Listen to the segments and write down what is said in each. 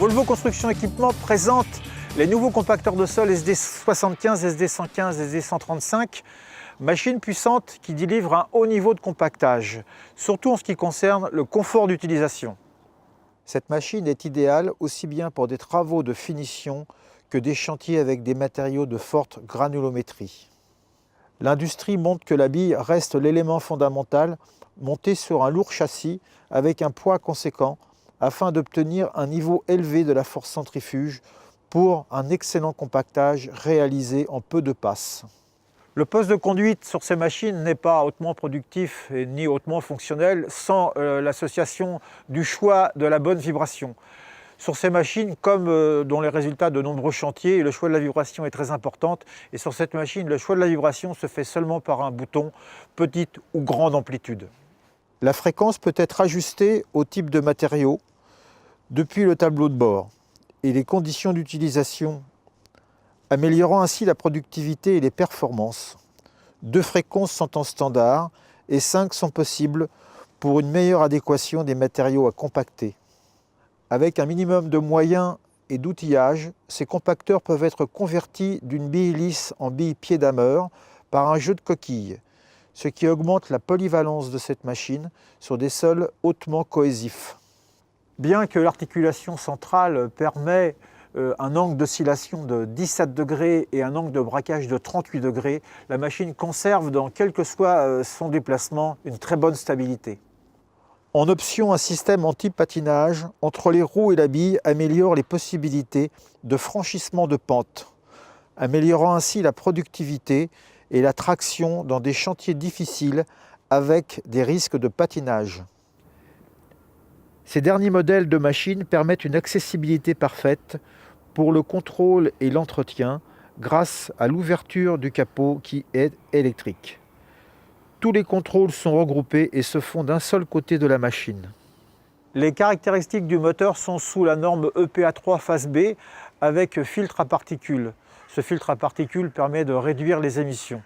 Volvo Construction Équipement présente les nouveaux compacteurs de sol SD75, SD115, SD135, machines puissantes qui délivrent un haut niveau de compactage, surtout en ce qui concerne le confort d'utilisation. Cette machine est idéale aussi bien pour des travaux de finition que des chantiers avec des matériaux de forte granulométrie. L'industrie montre que la bille reste l'élément fondamental, monté sur un lourd châssis avec un poids conséquent, afin d'obtenir un niveau élevé de la force centrifuge pour un excellent compactage réalisé en peu de passes. Le poste de conduite sur ces machines n'est pas hautement productif et ni hautement fonctionnel sans l'association du choix de la bonne vibration. Sur ces machines, comme dans les résultats de nombreux chantiers, le choix de la vibration est très important. Et sur cette machine, le choix de la vibration se fait seulement par un bouton petite ou grande amplitude. La fréquence peut être ajustée au type de matériau depuis le tableau de bord et les conditions d'utilisation, améliorant ainsi la productivité et les performances. 2 fréquences sont en standard et 5 sont possibles pour une meilleure adéquation des matériaux à compacter. Avec un minimum de moyens et d'outillage, ces compacteurs peuvent être convertis d'une bille lisse en bille pied dameur par un jeu de coquilles, ce qui augmente la polyvalence de cette machine sur des sols hautement cohésifs. Bien que l'articulation centrale permet un angle d'oscillation de 17 degrés et un angle de braquage de 38 degrés, la machine conserve, dans quel que soit son déplacement, une très bonne stabilité. En option, un système anti-patinage entre les roues et la bille améliore les possibilités de franchissement de pente, améliorant ainsi la productivité et la traction dans des chantiers difficiles avec des risques de patinage. Ces derniers modèles de machines permettent une accessibilité parfaite pour le contrôle et l'entretien grâce à l'ouverture du capot qui est électrique. Tous les contrôles sont regroupés et se font d'un seul côté de la machine. Les caractéristiques du moteur sont sous la norme EPA3 phase B avec filtre à particules. Ce filtre à particules permet de réduire les émissions.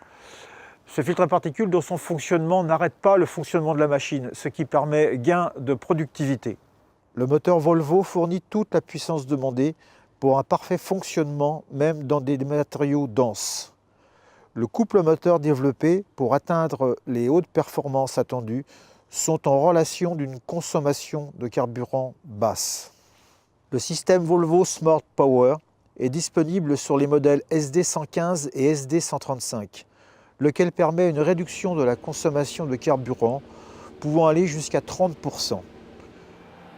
Ce filtre à particules, dans son fonctionnement, n'arrête pas le fonctionnement de la machine, ce qui permet gain de productivité. Le moteur Volvo fournit toute la puissance demandée pour un parfait fonctionnement, même dans des matériaux denses. Le couple moteur développé pour atteindre les hautes performances attendues sont en relation d'une consommation de carburant basse. Le système Volvo Smart Power est disponible sur les modèles SD115 et SD135, lequel permet une réduction de la consommation de carburant pouvant aller jusqu'à 30%.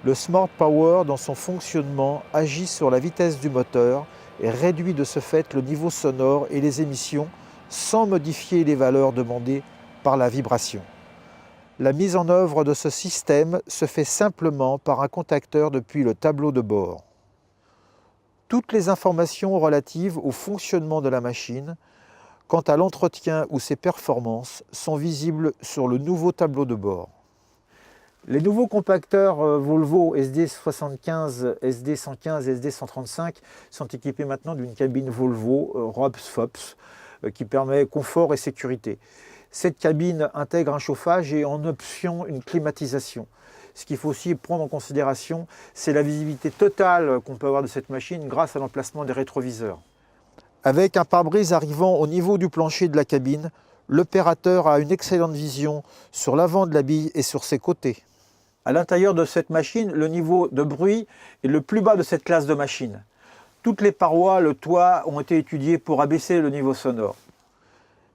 Le Smart Power, dans son fonctionnement, agit sur la vitesse du moteur et réduit de ce fait le niveau sonore et les émissions sans modifier les valeurs demandées par la vibration. La mise en œuvre de ce système se fait simplement par un contacteur depuis le tableau de bord. Toutes les informations relatives au fonctionnement de la machine, quant à l'entretien ou ses performances, sont visibles sur le nouveau tableau de bord. Les nouveaux compacteurs Volvo SD75, SD115 et SD135 sont équipés maintenant d'une cabine Volvo ROPS-FOPS qui permet confort et sécurité. Cette cabine intègre un chauffage et en option une climatisation. Ce qu'il faut aussi prendre en considération, c'est la visibilité totale qu'on peut avoir de cette machine grâce à l'emplacement des rétroviseurs. Avec un pare-brise arrivant au niveau du plancher de la cabine, l'opérateur a une excellente vision sur l'avant de la bille et sur ses côtés. À l'intérieur de cette machine, le niveau de bruit est le plus bas de cette classe de machine. Toutes les parois, le toit ont été étudiés pour abaisser le niveau sonore.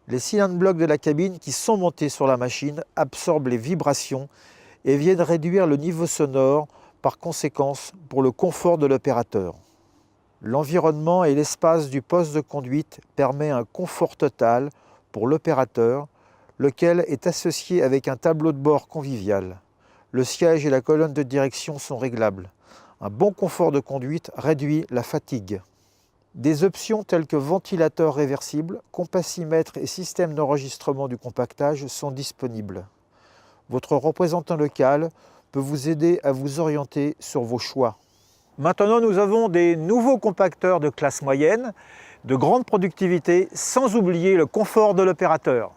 Les cylindres blocs de la cabine qui sont montés sur la machine absorbent les vibrations et viennent réduire le niveau sonore par conséquence pour le confort de l'opérateur. L'environnement et l'espace du poste de conduite permet un confort total pour l'opérateur, lequel est associé avec un tableau de bord convivial. Le siège et la colonne de direction sont réglables. Un bon confort de conduite réduit la fatigue. Des options telles que ventilateur réversible, compassimètre et système d'enregistrement du compactage sont disponibles. Votre représentant local peut vous aider à vous orienter sur vos choix. Maintenant, nous avons des nouveaux compacteurs de classe moyenne, de grande productivité, sans oublier le confort de l'opérateur.